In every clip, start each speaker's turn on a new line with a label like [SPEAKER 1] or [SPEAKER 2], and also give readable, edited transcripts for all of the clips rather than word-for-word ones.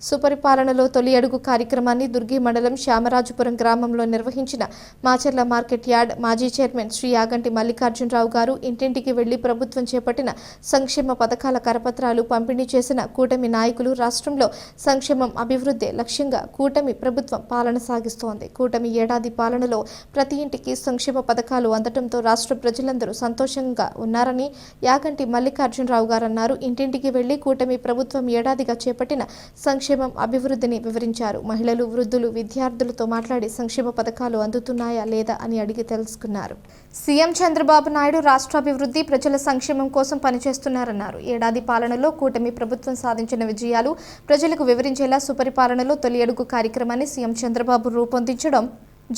[SPEAKER 1] సుపరిపాలనలో తొలి అడుగు కార్యక్రమాన్ని దుర్గి మండలం శ్యామరాజపురం గ్రామంలో నిర్వహించిన మాచర్ల మార్కెట్ యార్డ్ మాజీ చైర్మన్ శ్రీ యాగంటి మల్లికార్జునరావు గారు ఇంటింటికి వెళ్లి ప్రభుత్వం చేపట్టిన సంక్షేమ పథకాల కరపత్రాలు పంపిణీ చేసిన కూటమి నాయకులు రాష్ట్రంలో సంక్షేమం అభివృద్ధి లక్ష్యంగా కూటమి ప్రభుత్వం పాలన సాగిస్తోంది. కూటమి ఏడాది పాలనలో ప్రతి ఇంటికి సంక్షేమ పథకాలు అందడంతో రాష్ట్ర ప్రజలందరూ సంతోషంగా ఉన్నారని యాగంటి మల్లికార్జునరావు గారు అన్నారు. ఇంటింటికి వెళ్లి కూటమి ప్రభుత్వం ఏడాదిగా చేపట్టిన సంక్షేమం అభివృద్ధిని వివరించారు. మహిళలు, వృద్ధులు, విద్యార్థులతో మాట్లాడి సంక్షేమ పథకాలు అందుతున్నాయా లేదా అని అడిగి తెలుసుకున్నారు. సీఎం చంద్రబాబు నాయుడు రాష్ట్రాభివృద్ధి, ప్రజల సంక్షేమం కోసం పనిచేస్తున్నారన్నారు. ఏడాది పాలనలో కూటమి ప్రభుత్వం సాధించిన విజయాలు ప్రజలకు వివరించేలా సుపరిపాలనలో తొలి అడుగు కార్యక్రమాన్ని సీఎం చంద్రబాబు రూపొందించడం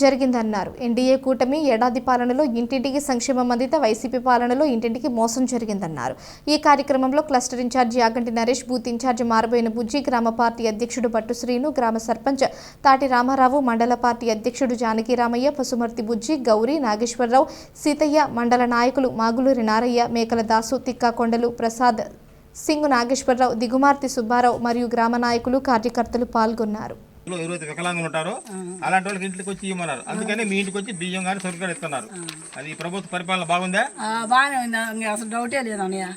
[SPEAKER 1] జరిగిందన్నారు. ఎన్డీఏ కూటమి ఏడాది పాలనలో ఇంటింటికి సంక్షేమం అందితే వైసీపీ పాలనలో ఇంటింటికి మోసం జరిగిందన్నారు. ఈ కార్యక్రమంలో cluster incharge Yaganti Naresh, booth incharge Maraboina Bujji, గ్రామ పార్టీ అధ్యక్షుడు బట్టు శ్రీను, గ్రామ సర్పంచ్ తాటి రామారావు, మండల పార్టీ అధ్యక్షుడు జానకి రామయ్య, పసుమర్తి బుజ్జి, గౌరీ, నాగేశ్వరరావు, సీతయ్య, మండల నాయకులు మాగులూరి నారయ్య, మేకల దాసు, తిక్కా కొండలు, ప్రసాద్, సింగు నాగేశ్వరరావు, దిగుమార్తి సుబ్బారావు మరియు గ్రామ నాయకులు, కార్యకర్తలు పాల్గొన్నారు.
[SPEAKER 2] ఎవరైతే వికలాంగులు ఉంటారో అలాంటి వాళ్ళకి ఇంటికి వచ్చి ఇవ్వమన్నారు. అందుకని మీ ఇంటికి వచ్చి బియ్యం కానీ సరుకులు ఇస్తున్నారు. అది ప్రభుత్వ పరిపాలన బాగుందా?
[SPEAKER 3] బాగానే ఉంది, అసలు డౌటే లేదు అన్నయ్య.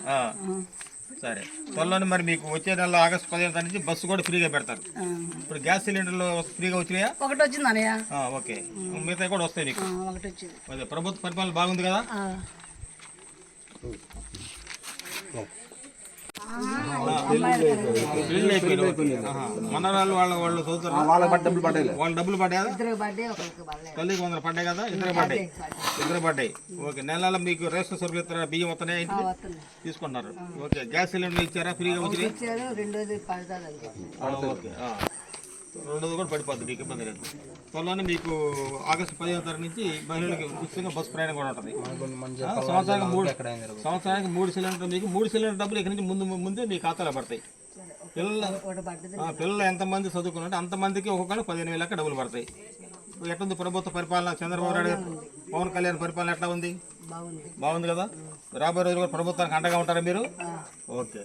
[SPEAKER 2] సరే, త్వరలోనే మరి మీకు వచ్చే నెల ఆగస్టు 15 తారీఖు నుంచి బస్సు కూడా ఫ్రీగా పెడతారు. ఇప్పుడు గ్యాస్ సిలిండర్లు ఫ్రీగా వచ్చినాయా?
[SPEAKER 3] ఒకటి వచ్చింది అన్నయ్య.
[SPEAKER 2] ఓకే, మిగతా కూడా వస్తాయి మీకు.
[SPEAKER 3] ఒకటి వచ్చింది.
[SPEAKER 2] అదే ప్రభుత్వ పరిపాలన బాగుంది కదా? మనరాళ్ళు వాళ్ళు చదువుతారు, వాళ్ళ డబ్బులు పడ్డాయా? తల్లికి 100 పడ్డాయి కదా? ఇద్దరు పడ్డాయి. ఓకే, నెల మీకు రేషన్ సరుకులు ఇస్తారా? బియ్యం వస్తున్నాయి, తీసుకుంటున్నారు. ఓకే, గ్యాస్ సిలిండర్ ఇచ్చారా? ఫ్రీగా వచ్చినాయి. ఓకే, రెండోది కూడా పడిపోద్ది, మీకు ఇబ్బంది లేదు. త్వరలోనే మీకు ఆగస్టు 15 తారీఖు నుంచి మహిళలకు ఉచితంగా బస్సు ప్రయాణం కూడా ఉంటుంది. సంవత్సరానికి 3 సిలిండర్, మీకు 3 సిలిండర్ డబ్బులు ఇక్కడి నుంచి ముందే మీ ఖాతాలో పడతాయి. పిల్లలు ఎంతమంది చదువుకున్నట్టు అంతమందికి ఒక్కొక్కరికి 15,000 లెక్క డబ్బులు పడతాయి. ఎట్లుంది ప్రభుత్వ పరిపాలన? చంద్రబాబు నాయుడు, పవన్ కళ్యాణ్ పరిపాలన ఎట్లా ఉంది? బాగుంది కదా? రాబోయే రోజులు కూడా ప్రభుత్వానికి అండగా ఉంటారా మీరు? ఓకే.